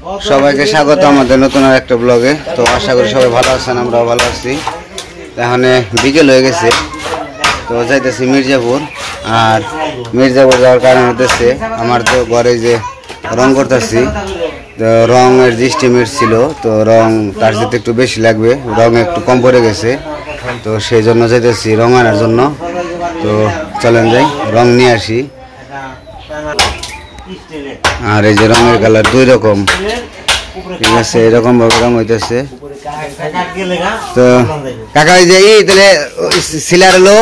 সবাইকে স্বাগত আমাদের নতুন একটা ব্লগে। তো আশা করি সবাই ভালো আছেন, আমরাও ভালো আছি। এখন বিকেল হয়ে গেছে, তো যাইতেছি মির্জাপুর। আর মির্জাপুর যাওয়ার কারণ হতেছে আমার তো ঘরে যে রং করতেছি, তো রঙের যে এস্টিমেট ছিল, তো রং তার যেতে একটু বেশি লাগবে, রং একটু কম পড়ে গেছে, তো সেই জন্য যাইতেছি রং আনার জন্য। তো চলেন যাই রং নিয়ে আসি। আর এই যে রঙের কালার দুই রকম, ঠিক আছে, এরকম ভাবে রং হইতেছে। তো কাকা ওই যে তাহলে সিলার হলো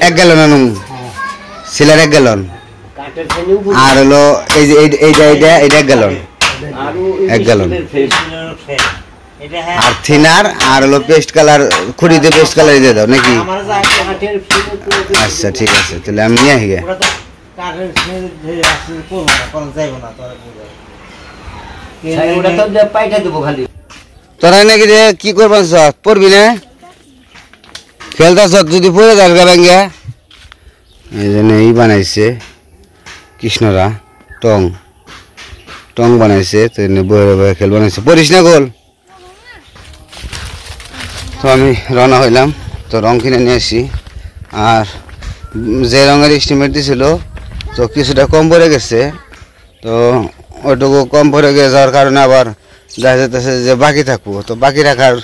1 গ্যালন আনুন, সিলার 1 গ্যালন, আর হলো এই যে এইটা 1 গ্যালন, 1 গ্যালন, আর থিনার আর হলো পেস্ট কালার, খুঁড়িতে পেস্ট কালার দিয়ে দাও নাকি? আচ্ছা ঠিক আছে, তাহলে আমি নিয়ে আসি। তোরা নাকি রে কি করবান, পড়বি না খেলতাছ, যদি পড়ে যাস গাঙ্গা। এই জন্য এই বানাইছে কৃষ্ণরা টং টং বানাইছে, তো বয়ে বয়ে খেল বানাইছে, পড়িস না গোল। তো আমি রওনা হইলাম, তো রং কিনে নিয়ে আসি। আর যে রঙের এস্টিমেট দিছিল, তো কিছুটা কম পড়ে গেছে, তো ওইটুকু কম পড়ে গিয়ে যাওয়ার কারণে আবার দেখা যেতেছে যে বাকি থাকবো। তো বাকি রাখার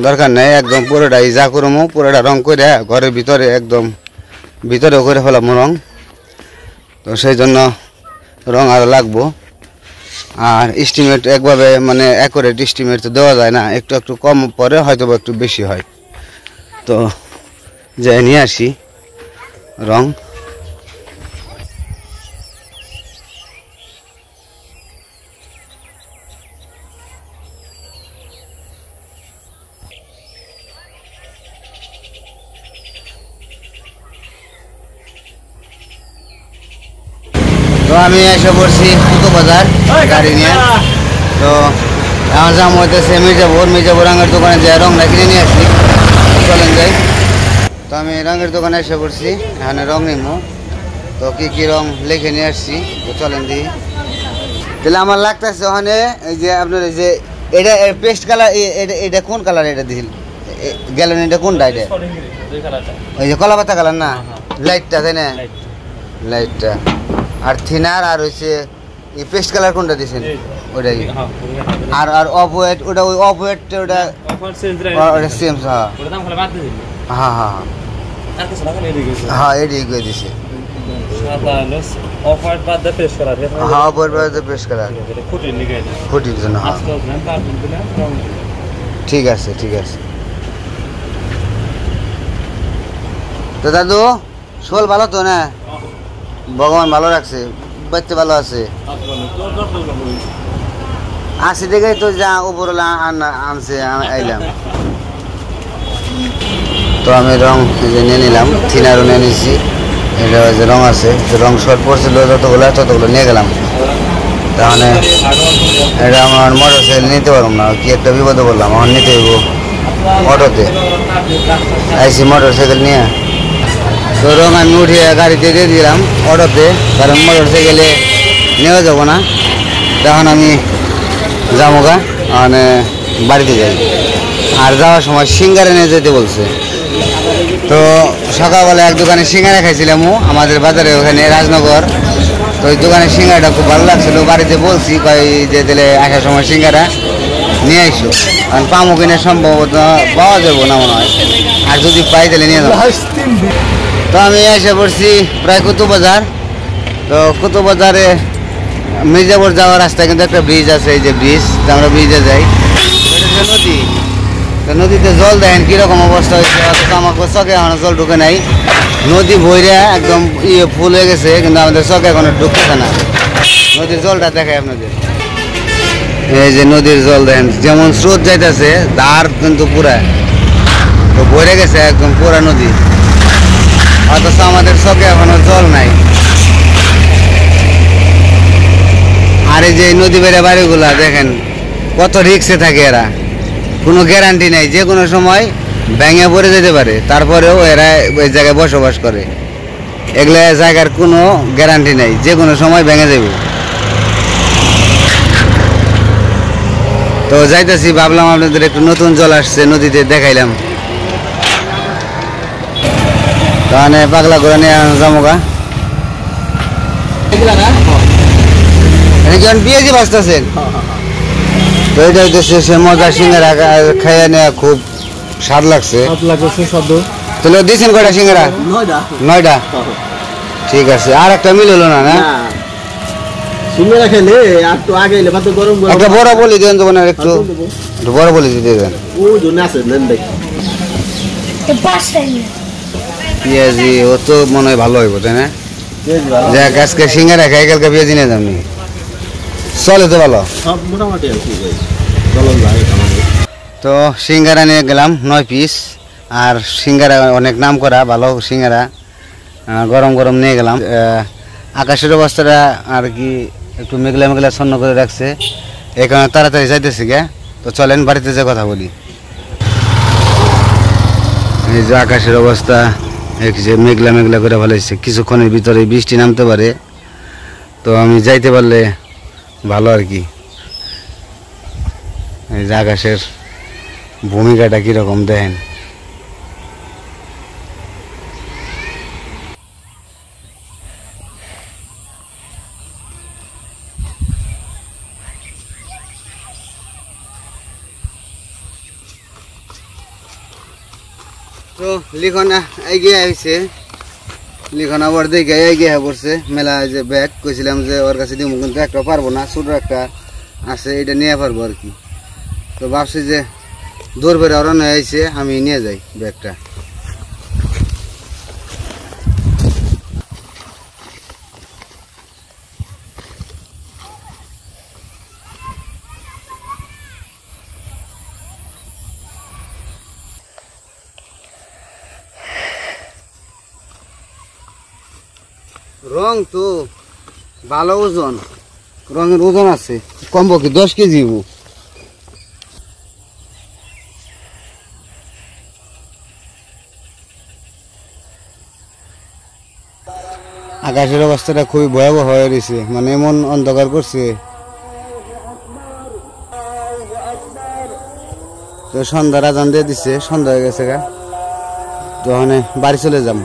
দরকার নেই, একদম পুরোটাই যা করবো পুরোটা রং করে ঘরের ভিতরে একদম ভিতরেও করে ফেলাম রং। তো সেই জন্য রং আরও লাগবো। আর এস্টিমেট একভাবে মানে অ্যাকুরেট এস্টিমেট তো দেওয়া যায় না, একটু একটু কম পরে হয়তো বা একটু বেশি হয়। তো যাই নিয়ে আসি রং। তো আমি এসে পড়ছি কুতো বাজার গাড়ি নিয়ে। তো এখন যাম হইতেছে মির্জাপুর রঙের দোকানে যে রংটা কিনে নিয়ে আসি, চলেন যাই। তো আমি রঙের দোকানে এসে পড়ছি, এখানে রং নিমো। তো কি রং লিখে নিয়ে আসছি, তো চলেন দিই। তাহলে আমার লাগতেছে ওখানে এই যে আপনার এই যে এটা পেস্ট কালার, এটা কোন কালার, এটা দিল গেলেন, এটা কোনটা? এটা ওই যে কলা পাতা কালার না, লাইটটা তাই না, লাইটটা। আর থিনার আর হচ্ছে এই পেস্ট কালার কোনটা দিয়েছেন? ওইটাই। আর আর অফ হোয়াইট, ওটা ওই অফ হোয়াইট, ওটা ওটা সেম। হ্যাঁ হ্যাঁ হ্যাঁ হ্যাঁ, এটাই করে দিছে। হ্যাঁ অফ হোয়াইট পেস্ট কালার খুঁটির জন্য। হ্যাঁ ঠিক আছে ঠিক আছে। তো দাদু শোল ভালো তো না? ভগবান ভালো রাখছে, বাচ্চা ভালো আছে। আসি দেখে তো যা উপরওয়ালা আনছে, আইলাম। তো আমি রং নিয়ে নিলাম, থিনারও নিয়ে নিচ্ছি। এটা যে রং আছে, রং শর্ট পড়ছিল ততগুলো নিয়ে গেলাম। তাহলে এটা আমার মোটর সাইকেল নিতে পারলাম না, কি একটা বিপদে বললাম, আমার নিতে হইব অটোতে। আইসি মোটর সাইকেল নিয়ে। তো রং আমি উঠিয়ে গাড়িতে দিয়ে দিলাম অটোতে, কারণ মোটর সাইকেলে নেওয়া যাবো না। তখন আমি যাবো গা মানে বাড়িতে যাই। আর যাওয়ার সময় সিঙ্গারা নিয়ে যেতে বলছে। তো সকালবেলা এক দোকানে সিঙ্গারা খাইছিলাম আমাদের বাজারে, ওখানে রাজনগর। তো ওই দোকানের সিঙ্গারাটা খুব ভালো লাগছিল, বাড়িতে বলছি কই যে তাহলে আসার সময় সিঙ্গারা নিয়ে আইসো, কারণ পামো কিনে সম্ভবত পাওয়া যাবো না মনে হয়, আর যদি পাই তাহলে নিয়ে যাবো। তো আমি এসে পড়ছি প্রায় কুতুব বাজার। তো কুতুব বাজারে মির্জাপুর যাওয়ার রাস্তায় কিন্তু একটা ব্রিজ আছে, এই যে ব্রিজ, তো আমরা ব্রিজে যাই। নদী, তো নদীতে জল দেখেন কীরকম অবস্থা হয়েছে, অথচ আমাকে চকে এখনো জল ঢুকে নাই। নদী বইরে একদম ফুল হয়ে গেছে, কিন্তু আমাদের চকে এখনো ঢুকতেছে না। নদীর জলটা দেখায় আপনাদের, এই যে নদীর জল দেখেন যেমন স্রোত যাইতেছে, ধার কিন্তু পুরা তো বইরে গেছে একদম পুরা নদী, অথচ আমাদের চকে এখনো জল নাই। আর এই যে নদী বেড়ে বাড়িগুলা দেখেন কত রিক্সে থাকে এরা, কোনো গ্যারান্টি নেই, যে কোনো সময় ভেঙে পড়ে যেতে পারে, তারপরেও এরা ওই জায়গায় বসবাস করে। এগুলো জায়গার কোনো গ্যারান্টি নেই, যে কোনো সময় ভেঙে যাবে। তো যাইতেছি, ভাবলাম আপনাদের একটু নতুন জল আসছে নদীতে দেখাইলাম। তাহলে পাগলা করে নিয়ে যামোগা পেঁয়াজি বাঁচতেছেন। তো এটা হইতেছে সে মজা সিঙ্গারা খাইয়া নেওয়া খুব স্বাদ লাগছে। তাহলে দিয়েছেন কয়টা সিঙ্গারা? 9টা। ঠিক আছে, আর একটা মিল হলো না? না সিঙ্গারা খেলে আর তো আগে এলে মাত্র গরম গরম একটা বড় বলি দেন তো, মানে একটু বড় বলি দিয়ে দেন। ও জন্য আছে নেন ভাই। পেঁয়াজি ও তো মনে হয় ভালো হইব, তাই না? যাক আজকে সিঙ্গারা খাই, কালকে পেঁয়াজি নিয়ে যাবনি, চলে তো ভালো সব মোটামুটি আর কি ভাই চলন ভাই। তো সিঙ্গারা নিয়ে গেলাম 9 পিস, আর সিঙ্গারা অনেক নাম করা ভালো সিঙ্গারা, গরম গরম নিয়ে গেলাম। আকাশের অবস্থাটা আর কি একটু মেঘলা মেঘলা ছন্ন করে রাখছে, এই কারণে তাড়াতাড়ি যাইতেছি গে। তো চলেন বাড়িতে যে কথা বলি। এই যে আকাশের অবস্থা, এই যে মেঘলা মেঘলা করে ফেলেছে, কিছুক্ষণের ভিতরে বৃষ্টি নামতে পারে। তো আমি যাইতে পারলে ভালো আর কি। এই যে আকাশের ভূমিকাটা কীরকম দেখেন। তো লিখনা এগিয়ে আইছে, লিখনা আবার দেখে এগিয়ে পড়ছে মেলা। যে ব্যাগ কইছিলাম যে ওর কাছে দিব, কিন্তু একটা পারবো না, ছোটো একটা আছে, এটা নিয়ে পারবো আর কি। তো ভাবছি যে দৌড় বেড়ে ওরা নিয়ে আইছে, আমি নিয়ে যাই ব্যাগটা। রং তো ভালো ওজন, রঙের ওজন আছে কমপক্ষে 10 কেজি। আকাশের অবস্থাটা খুবই ভয়াবহ হয়ে রয়েছে, মানে এমন অন্ধকার করছে। তো সন্ধ্যা আজান দিয়ে দিচ্ছে, সন্ধ্যা হয়ে গেছে গা। তো ওখানে বাড়ি চলে যাম।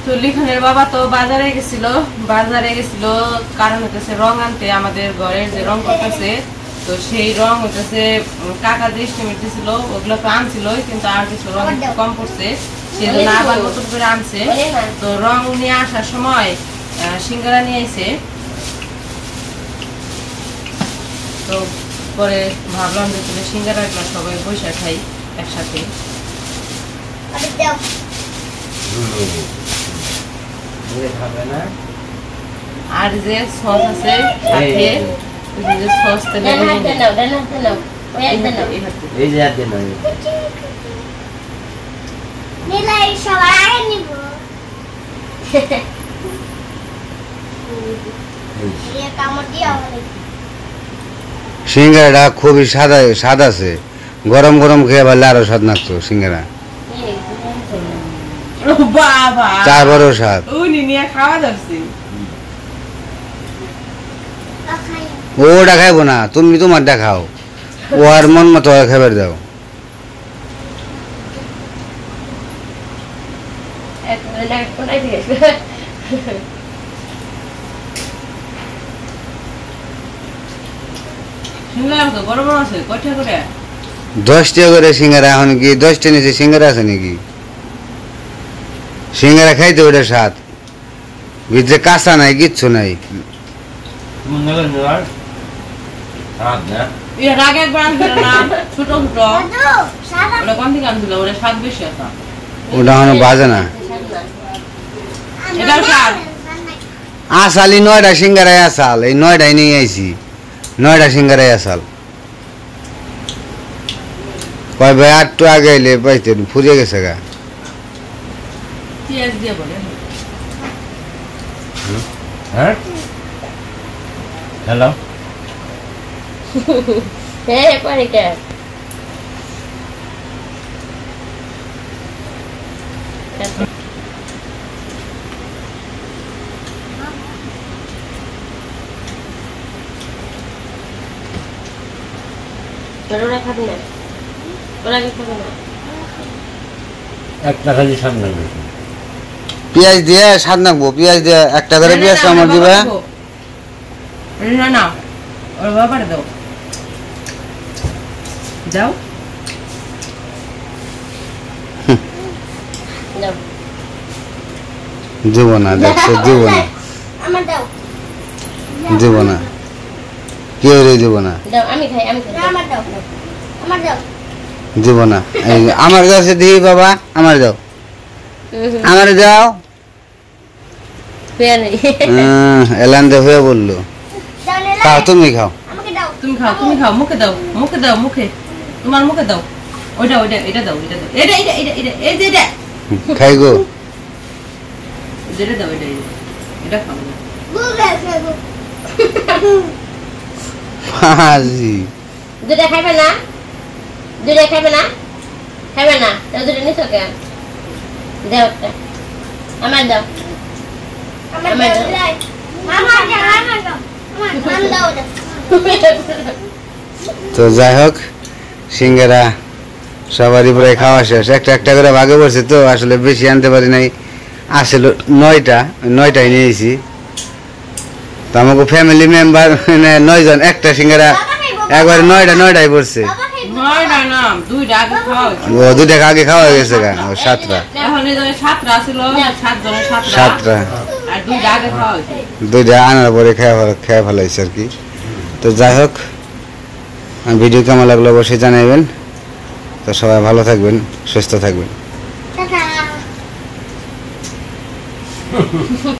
তো লিখনের বাবা তো বাজারে গেছিল কারণ হচ্ছে রং আনতে, আমাদের ঘরের যে রং করতেছে, তো সেই রং হচ্ছে কাকা যে এস্টিমেট দিছিল ওগুলো তো আনছিল, কিন্তু আর কিছু রং কম পড়ছে, সেই জন্য আবার নতুন করে আনছে। তো রং নিয়ে আসার সময় সিঙ্গারা নিয়ে আইছে। তো পরে ভাবলাম যে সিঙ্গারা সবাই বসে খাই একসাথে। আর যে সস আছে সাথে, যে সস তেলে এই যে আদে না নিলাই সবাই নিব। এই কামড় দিয়া হবে। সিঙ্গারাটা খুবই স্বাদ আছে, গরম গরম খেয়ে ভালো আরো স্বাদ লাগতো সিঙ্গারা। বাবা তারপরেও স্বাদ, উনি নিয়ে খাওয়া যাচ্ছে। ওটা খাইবো না, তুমি তোমার দেখাও, ও আর মন মতো খাবার দাও। গরম আছে কয়টা করে? 10 টাকা করে সিঙ্গারা। এখন কি 10টা নিচে সিঙ্গারা আছে নাকি? সিঙ্গারা খাইতে ওটা স্বাদ, ভিতরে কাঁচা নাই, কিচ্ছু নাই। এর আগে একবার আনছিল না ছোট ছোট, ওটা কোন থেকে আনছিল, ওটা স্বাদ বেশি আছে। ওটা এখনো বাজে না। এটাও স্বাদ। আসালি 9টা সিঙ্গারায় আসাল, এই 9টাই নিয়ে আইছি, 9টা সিঙ্গারায় আসাল। কয় ভাই আর একটু আগে এলে পাইতেন ফুরিয়ে গেছে গা পেঁয়াজ দিয়ে বলে হ্যাঁ হ্যালো হ্যাঁ পারে কে ওরা খাবে না ওরা কি খাবে না একটা খালি সামনে পেঁয়াজ দিয়ে স্বাদ নাকবো পেঁয়াজ দিয়ে একটা করে পেঁয়াজ আমার দিবা না না ওর বাবার দাও যাও দাও দিব না দেখছো দিব না আমার দাও দিব না কেউ দিব না দাও আমি খাই আমার দাও আমার দাও দিব না এই আমার কাছে দিই বাবা আমার দাও আমার দাও পেয়ে নেই এলান দে হয়ে বললো দাও নিলাই খাও তুমি খাও আমাকে দাও তুমি খাও মুখে দাও মুখে তোমার মুখে দাও ওইটা এটা দাও এটা এই যে এটা খাই গো যেটা দাও এটা খাও বুঝলে ফেগো ফাজি দুটা খাইবে না খাইবে না তাহলে দুটো নিছো কেন দাও একটা আমার দাও আমার দাও নিলাই আমার দাও আমার দাও তো যাই হোক সিঙ্গারা সবারই প্রায় খাওয়া শেষ একটা একটা করে ভাগে পড়ছে তো আসলে বেশি আনতে পারি নাই আসলে 9টাই নিয়েছি তো আমাকে ফ্যামিলি মেম্বার 9 জন একটা সিঙ্গারা একবারে 9টাই পড়ছে না দুইটা আগে খাওয়া হয়েছে ও 2 টাকা আগে খাওয়া হয়ে গেছে গা ও 7টা এখন এই জন্য 7টা ছিল 7 জনের 7টা 7টা আর দুইটা আগে খাওয়া হয়েছে 2টা আনার পরে খেয়ে ফেলাইছে আর কি তো যাই হোক ভিডিও কেমন লাগলো অবশ্যই জানাবেন তো সবাই ভালো থাকবেন সুস্থ থাকবেন টাটা